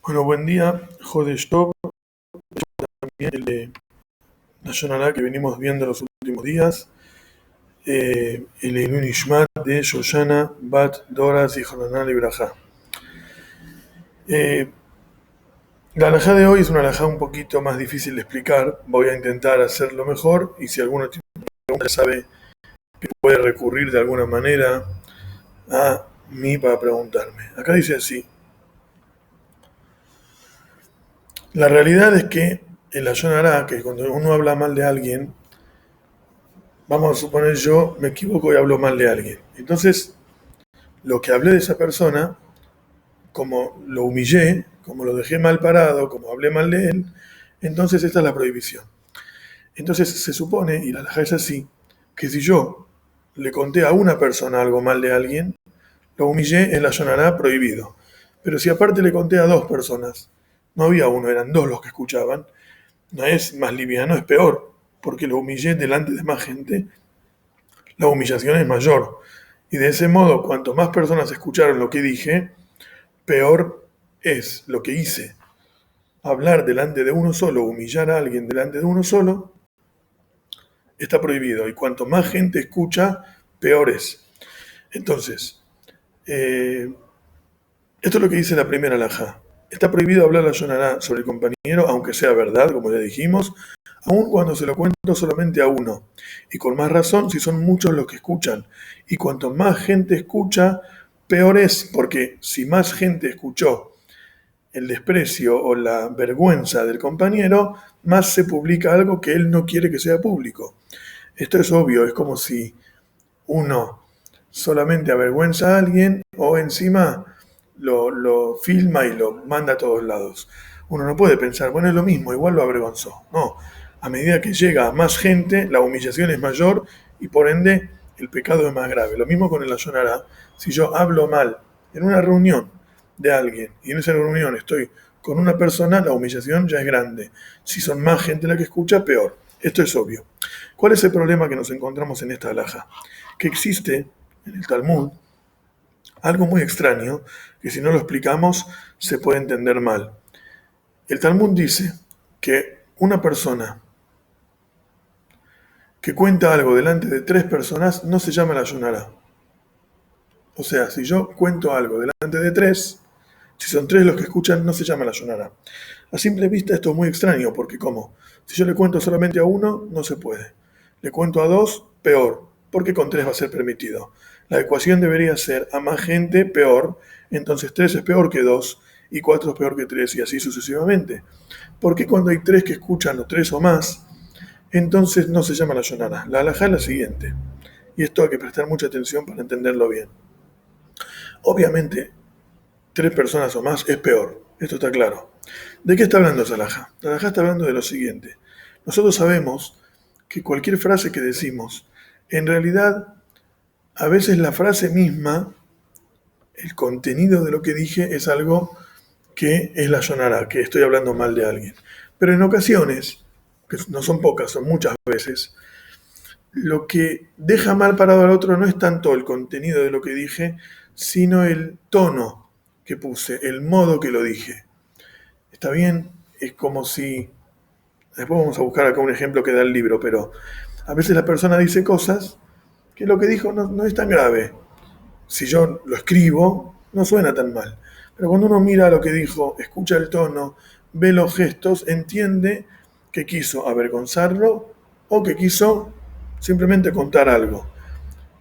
Bueno, buen día, Jodesh Tov, también el de Nacionalá que venimos viendo los últimos días, el Eilun Ishmat de Shoshana Bat Dora Zichroná Libraja. La alajá de hoy es una alajá un poquito más difícil de explicar, voy a intentar hacerlo mejor y si alguno tiene pregunta sabe que puede recurrir de alguna manera a mí para preguntarme. Acá dice así, la realidad es que en la Shonará, que cuando uno habla mal de alguien, vamos a suponer yo me equivoco y hablo mal de alguien. Entonces, lo que hablé de esa persona, como lo humillé, como lo dejé mal parado, como hablé mal de él, entonces esta es la prohibición. Entonces se supone, y la halajá es así, que si yo le conté a una persona algo mal de alguien, lo humillé en la Shonará prohibido. Pero si aparte le conté a dos personas, no había uno, eran dos los que escuchaban, no es más liviano, es peor, porque lo humillé delante de más gente, la humillación es mayor. Y de ese modo, cuanto más personas escucharon lo que dije, peor es lo que hice. Hablar delante de uno solo, humillar a alguien delante de uno solo, está prohibido. Y cuanto más gente escucha, peor es. Entonces, esto es lo que dice la primera alajá. Está prohibido hablar la Yonará sobre el compañero, aunque sea verdad, como ya dijimos, aun cuando se lo cuento solamente a uno. Y con más razón si son muchos los que escuchan. Y cuanto más gente escucha, peor es, porque si más gente escuchó el desprecio o la vergüenza del compañero, más se publica algo que él no quiere que sea público. Esto es obvio, es como si uno solamente avergüenza a alguien o encima lo filma y lo manda a todos lados. Uno no puede pensar, bueno, es lo mismo, igual lo avergonzó. No, a medida que llega a más gente, la humillación es mayor y por ende el pecado es más grave. Lo mismo con el ayunará. Si yo hablo mal en una reunión de alguien y en esa reunión estoy con una persona, la humillación ya es grande. Si son más gente la que escucha, peor. Esto es obvio. ¿Cuál es el problema que nos encontramos en esta alhaja? Que existe en el Talmud algo muy extraño que si no lo explicamos se puede entender mal. El Talmud dice que una persona que cuenta algo delante de tres personas no se llama la Yunara. O sea, si yo cuento algo delante de tres, si son tres los que escuchan, no se llama la Yunara. A simple vista esto es muy extraño, porque ¿cómo? Si yo le cuento solamente a uno, no se puede. Le cuento a dos, peor, porque con tres va a ser permitido. La ecuación debería ser a más gente, peor, entonces tres es peor que dos, y cuatro es peor que tres, y así sucesivamente. ¿Por qué cuando hay tres que escuchan o tres o más, entonces no se llama la Yonara? La halajá es la siguiente, y esto hay que prestar mucha atención para entenderlo bien. Obviamente, tres personas o más es peor, esto está claro. ¿De qué está hablando esa halajá? La halajá está hablando de lo siguiente. Nosotros sabemos que cualquier frase que decimos, en realidad, a veces la frase misma, el contenido de lo que dije es algo que es la Yonara, que estoy hablando mal de alguien. Pero en ocasiones, que no son pocas, son muchas veces, lo que deja mal parado al otro no es tanto el contenido de lo que dije, sino el tono que puse, el modo que lo dije. ¿Está bien? Es como si... Después vamos a buscar acá un ejemplo que da el libro, pero a veces la persona dice cosas que lo que dijo no es tan grave. Si yo lo escribo, no suena tan mal. Pero cuando uno mira lo que dijo, escucha el tono, ve los gestos, entiende que quiso avergonzarlo o que quiso simplemente contar algo.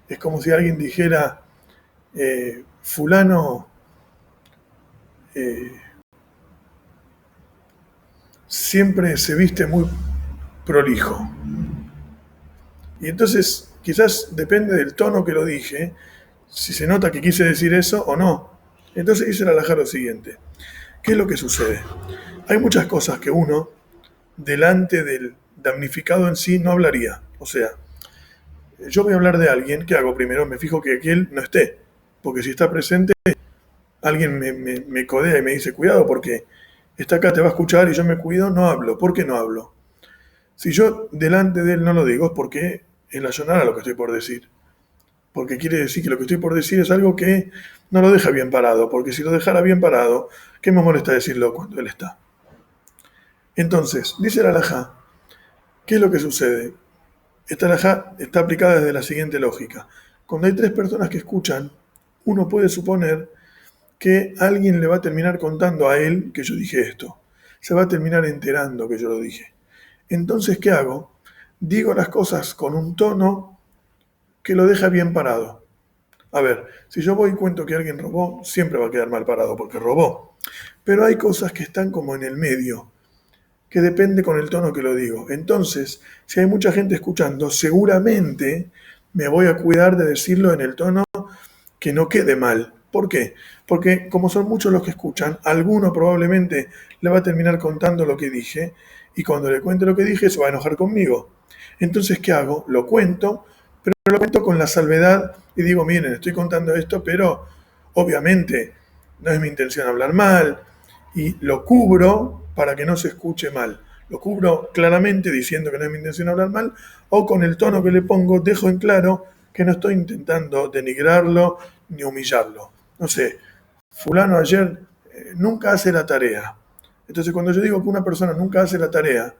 Es como si alguien dijera, fulano eh, siempre se viste muy prolijo. Y entonces quizás depende del tono que lo dije, si se nota que quise decir eso o no. Entonces dice el halajá lo siguiente. ¿Qué es lo que sucede? Hay muchas cosas que uno, delante del damnificado en sí, no hablaría. O sea, yo voy a hablar de alguien, ¿qué hago primero? Me fijo que aquel no esté. Porque si está presente, alguien me codea y me dice, cuidado porque está acá, te va a escuchar y yo me cuido, no hablo. ¿Por qué no hablo? Si yo delante de él no lo digo es porque es la Yonara lo que estoy por decir. porque quiere decir que lo que estoy por decir es algo que no lo deja bien parado, porque si lo dejara bien parado, ¿qué me molesta decirlo cuando él está? Entonces, dice el halajá, ¿qué es lo que sucede? Esta halajá está aplicada desde la siguiente lógica. Cuando hay tres personas que escuchan, uno puede suponer que alguien le va a terminar contando a él que yo dije esto. Se va a terminar enterando que yo lo dije. Entonces, ¿qué hago? Digo las cosas con un tono que lo deja bien parado. A ver, si yo voy y cuento que alguien robó, siempre va a quedar mal parado porque robó. Pero hay cosas que están como en el medio, que depende con el tono que lo digo. Entonces, si hay mucha gente escuchando, seguramente me voy a cuidar de decirlo en el tono que no quede mal. ¿Por qué? Porque como son muchos los que escuchan, alguno probablemente le va a terminar contando lo que dije y cuando le cuente lo que dije se va a enojar conmigo. Entonces, ¿qué hago? Lo cuento, pero lo cuento con la salvedad y digo, miren, estoy contando esto, pero obviamente no es mi intención hablar mal y lo cubro para que no se escuche mal. Lo cubro claramente diciendo que no es mi intención hablar mal o con el tono que le pongo dejo en claro que no estoy intentando denigrarlo ni humillarlo. No sé, fulano ayer nunca hace la tarea. Entonces cuando yo digo que una persona nunca hace la tarea,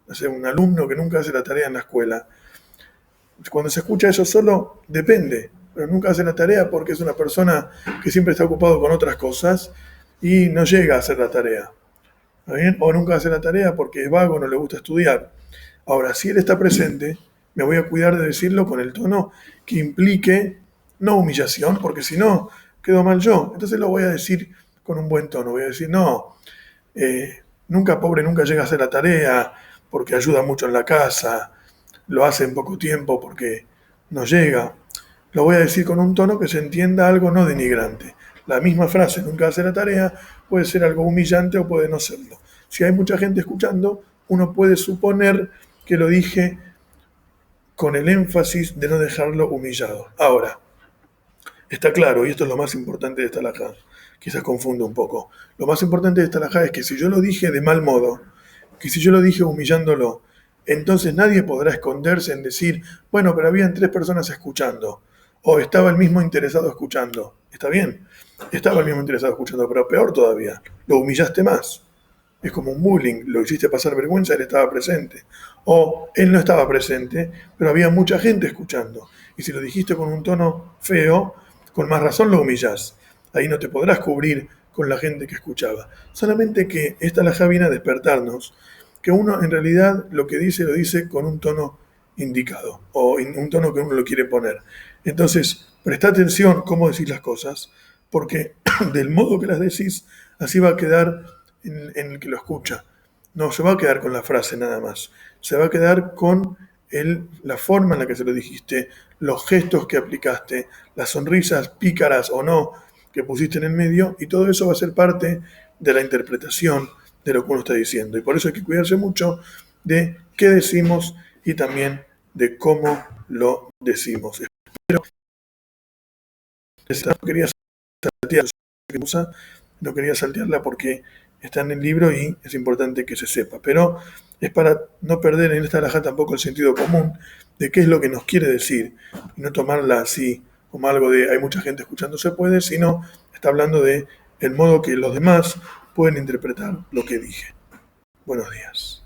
no sé, un alumno que nunca hace la tarea en la escuela, cuando se escucha eso solo, depende, pero nunca hace la tarea porque es una persona que siempre está ocupado con otras cosas y no llega a hacer la tarea. ¿Está bien? O nunca hace la tarea porque es vago, no le gusta estudiar. Ahora, si él está presente, me voy a cuidar de decirlo con el tono que implique no humillación, porque si no, quedo mal yo. Entonces lo voy a decir con un buen tono. Voy a decir, no, nunca pobre, nunca llega a hacer la tarea porque ayuda mucho en la casa, lo hace en poco tiempo porque no llega. Lo voy a decir con un tono que se entienda algo no denigrante. La misma frase, nunca hace la tarea, puede ser algo humillante o puede no serlo. Si hay mucha gente escuchando, uno puede suponer que lo dije con el énfasis de no dejarlo humillado. Ahora, está claro, y esto es lo más importante de esta halajá, quizás confunde un poco. Lo más importante de esta halajá es que si yo lo dije de mal modo, que si yo lo dije humillándolo, entonces nadie podrá esconderse en decir, bueno, pero habían tres personas escuchando, o estaba el mismo interesado escuchando. ¿Está bien? Estaba el mismo interesado escuchando, pero peor todavía, lo humillaste más. Es como un bullying, lo hiciste pasar vergüenza, él estaba presente. O él no estaba presente, pero había mucha gente escuchando. Y si lo dijiste con un tono feo, con más razón lo humillás. Ahí no te podrás cubrir con la gente que escuchaba. Solamente que esta halajá viene a despertarnos, que uno en realidad lo que dice lo dice con un tono indicado, o un tono que uno lo quiere poner. Entonces, presta atención cómo decís las cosas, porque del modo que las decís, así va a quedar en el que lo escucha. No se va a quedar con la frase nada más, se va a quedar con la forma en la que se lo dijiste, los gestos que aplicaste, las sonrisas pícaras o no que pusiste en el medio, y todo eso va a ser parte de la interpretación de lo que uno está diciendo. Y por eso hay que cuidarse mucho de qué decimos y también de cómo lo decimos. Espero que no quería saltear, no quería saltearla porque está en el libro y es importante que se sepa. Pero es para no perder en esta halajá tampoco el sentido común de qué es lo que nos quiere decir y no tomarla así como algo de hay mucha gente escuchando se puede, sino está hablando de el modo que los demás pueden interpretar lo que dije. Buenos días.